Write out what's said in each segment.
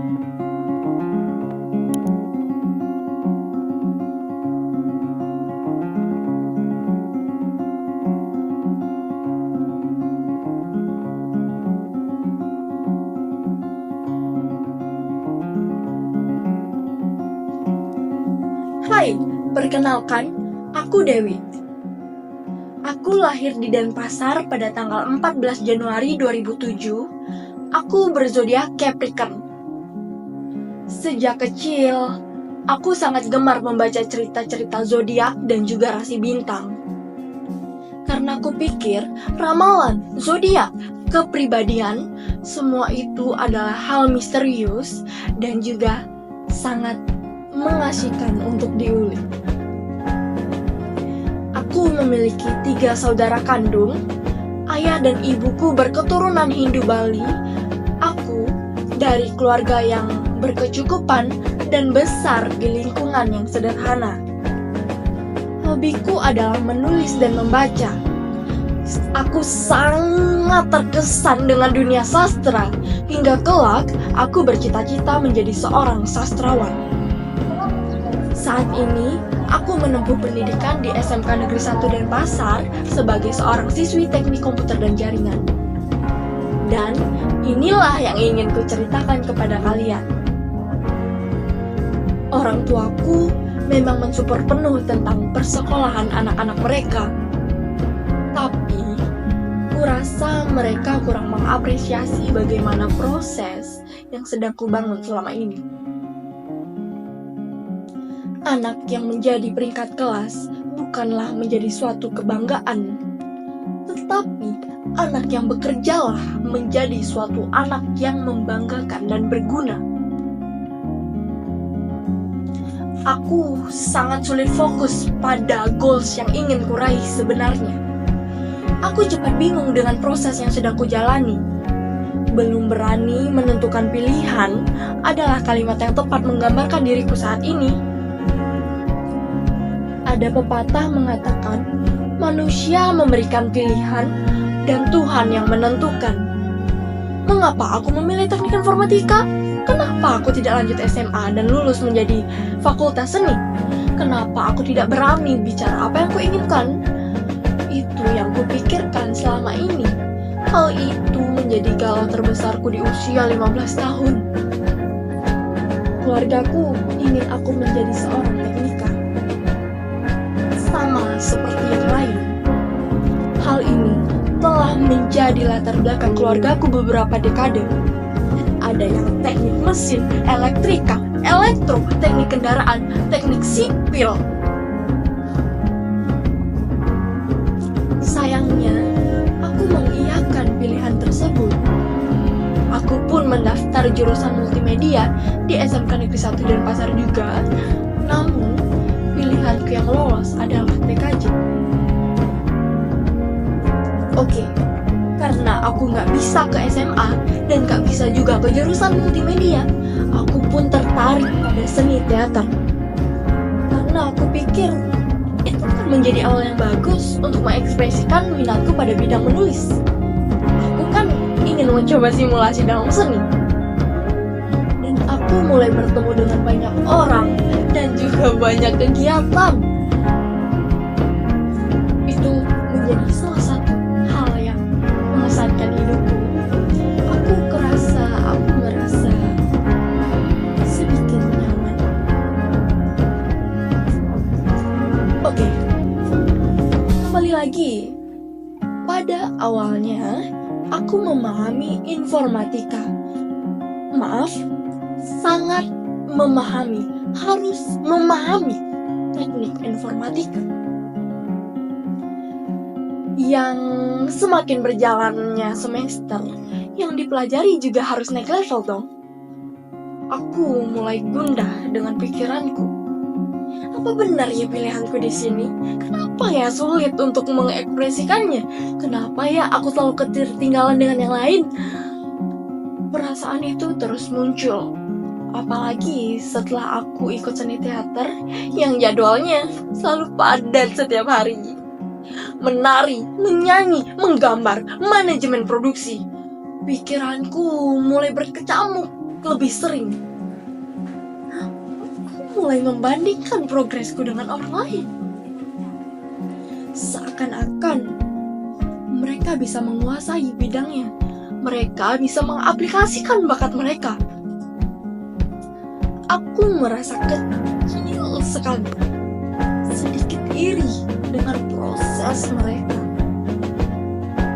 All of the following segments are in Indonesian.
Hai, perkenalkan, aku Dewi. Aku lahir di Denpasar pada tanggal 14 Januari 2007. Aku berzodiak Capricorn. Sejak kecil, aku sangat gemar membaca cerita-cerita zodiak dan juga rasi bintang. Karena aku pikir ramalan, zodiak, kepribadian, semua itu adalah hal misterius dan juga sangat mengasihkan untuk diulik. Aku memiliki 3 saudara kandung. Ayah dan ibuku berketurunan Hindu Bali. Aku dari keluarga yang berkecukupan dan besar di lingkungan yang sederhana. Hobiku adalah menulis dan membaca. Aku sangat terkesan dengan dunia sastra. Hingga kelak, aku bercita-cita menjadi seorang sastrawan. Saat ini, aku menempuh pendidikan di SMK Negeri 1 Denpasar sebagai seorang siswi teknik komputer dan jaringan. Dan inilah yang ingin kuceritakan kepada kalian. Orang tuaku memang mensupport penuh tentang persekolahan anak-anak mereka. Tapi, kurasa mereka kurang mengapresiasi bagaimana proses yang sedang kubangun selama ini. Anak yang menjadi peringkat kelas bukanlah menjadi suatu kebanggaan, tetapi anak yang bekerjalah menjadi suatu anak yang membanggakan dan berguna. Aku sangat sulit fokus pada goals yang ingin kuraih sebenarnya. Aku cepat bingung dengan proses yang sedang kujalani. Belum berani menentukan pilihan adalah kalimat yang tepat menggambarkan diriku saat ini. Ada pepatah mengatakan, manusia memberikan pilihan dan Tuhan yang menentukan. Mengapa aku memilih teknik informatika? Kenapa aku tidak lanjut SMA dan lulus menjadi fakultas seni? Kenapa aku tidak berani bicara apa yang kuinginkan? Itu yang kupikirkan selama ini. Hal itu menjadi galau terbesarku di usia 15 tahun. Keluargaku ingin aku menjadi seorang teknikar. Sama seperti yang lain. Hal ini telah menjadi latar belakang keluargaku beberapa dekade. Ada yang teknik mesin, elektrika, elektro, teknik kendaraan, teknik sipil. Sayangnya, aku mengiyakan pilihan tersebut. Aku pun mendaftar jurusan multimedia di SMK Negeri 1 Denpasar juga. Namun, pilihanku yang lolos adalah TKJ. Oke, karena aku nggak bisa ke SMA dan nggak bisa juga ke jurusan multimedia, aku pun tertarik pada seni teater. Karena aku pikir itu kan menjadi awal yang bagus untuk mengekspresikan minatku pada bidang menulis. Aku kan ingin mencoba simulasi dalam seni. Dan aku mulai bertemu dengan banyak orang dan juga banyak kegiatan. Itu menjadi salah satu hal yang mengesankan hidupku. Aku merasa sedikit nyaman. Oke, kembali lagi. Pada awalnya, aku memahami informatika. Maaf, sangat memahami, harus memahami teknik informatika. Yang semakin berjalannya semester, yang dipelajari juga harus naik level dong. Aku mulai gundah dengan pikiranku. Apa benar ya pilihanku di sini? Kenapa ya sulit untuk mengekspresikannya? Kenapa ya aku selalu ketinggalan dengan yang lain? Perasaan itu terus muncul. Apalagi setelah aku ikut seni teater yang jadwalnya selalu padat setiap hari. Menari, menyanyi, menggambar, manajemen produksi. Pikiranku mulai berkecamuk. lebih sering. Aku mulai membandingkan progresku dengan orang lain. Seakan-akan mereka bisa menguasai bidangnya. Mereka bisa mengaplikasikan bakat mereka. Aku merasa kecil sekali, sedikit iri dengan proses mereka.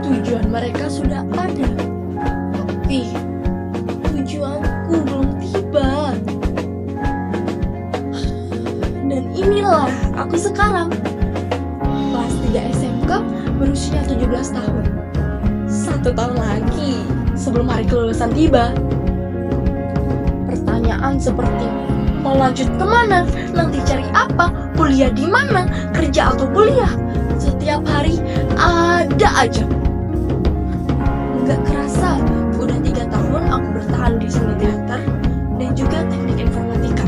Tujuan mereka sudah ada, tapi tujuanku belum tiba. Dan inilah aku sekarang, kelas 3 SMK, berusia 17 tahun. 1 tahun lagi sebelum hari kelulusan tiba. Pertanyaan seperti, mau lanjut kemana? Nanti cari apa? Kuliah di mana? Kerja atau kuliah? Setiap hari ada aja. Nggak kerasa, udah 3 tahun aku bertahan di seni teater dan juga teknik informatika.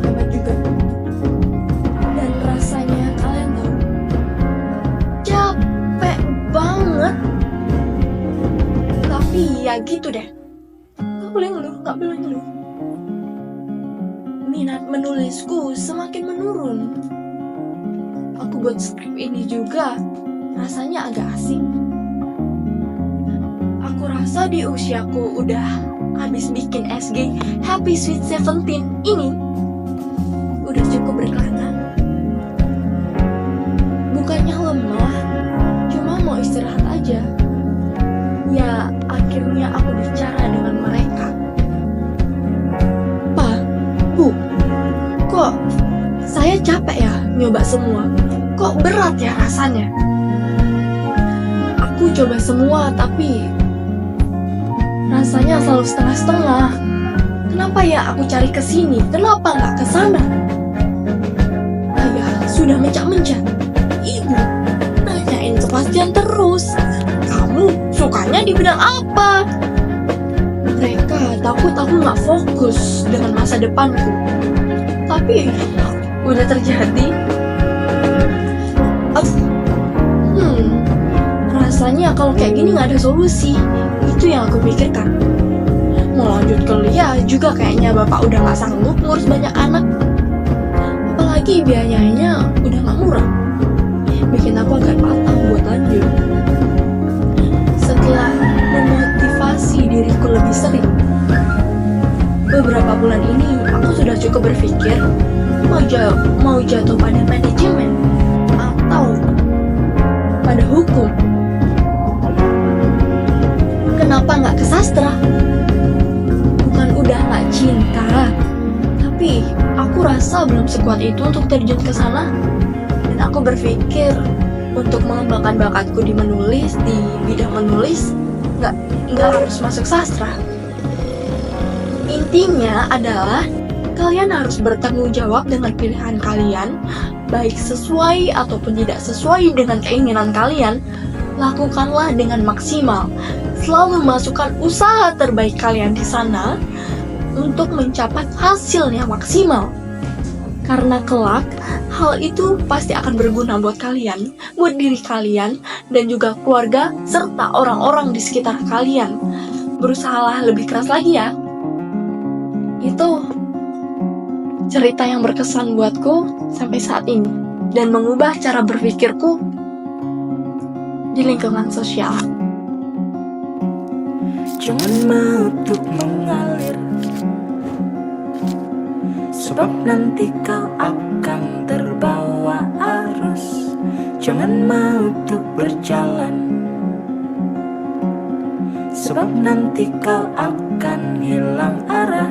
Hebat juga. Dan rasanya kalian tahu, capek banget. Tapi ya gitu deh. Nggak boleh ngeluh. Minat menulisku semakin menurun. Aku buat skrip ini juga rasanya agak asing. Aku rasa di usiaku udah habis bikin SG Happy Sweet 17 ini udah cukup berkelana. Bukannya lemah, cuma mau istirahat aja. Ya, akhirnya aku bicara dengan mereka. Pak, Bu, kok saya capek ya nyoba semua? Kok berat ya rasanya? Aku coba semua tapi rasanya selalu setengah-setengah. Kenapa ya aku cari ke sini? Kenapa nggak ke sana? Ayah sudah mencak-mencak. Ibu nanyain kepastian terus. Kamu sukanya di bidang apa? Mereka takut aku nggak fokus dengan masa depanku. Tapi udah terjadi. Rasanya kalau kayak gini nggak ada solusi. Itu yang aku pikirkan. Mau lanjut kuliah juga kayaknya bapak udah nggak sanggup ngurus banyak anak. Apalagi biayanya udah nggak murah. Bikin aku agak patah buat lanjut. Setelah memotivasi diriku lebih sering, beberapa bulan ini aku sudah cukup berpikir mau jatuh pada manajemen atau pada hukum. Kenapa nggak ke sastra? Bukan udah nggak cinta, tapi aku rasa belum sekuat itu untuk terjun ke sana. Dan aku berpikir untuk mengembangkan bakatku di menulis, di bidang menulis, nggak harus masuk sastra. Intinya adalah kalian harus bertanggung jawab dengan pilihan kalian, baik sesuai ataupun tidak sesuai dengan keinginan kalian. Lakukanlah dengan maksimal. Selalu masukkan usaha terbaik kalian di sana untuk mencapai hasil yang maksimal. Karena kelak, hal itu pasti akan berguna buat kalian, buat diri kalian, dan juga keluarga, serta orang-orang di sekitar kalian. Berusahalah lebih keras lagi ya. Itu cerita yang berkesan buatku sampai saat ini, dan mengubah cara berpikirku di lingkungan sosial. Jangan mau untuk mengalir, sebab nanti kau akan terbawa arus. Jangan mau untuk berjalan, sebab nanti kau akan hilang arah.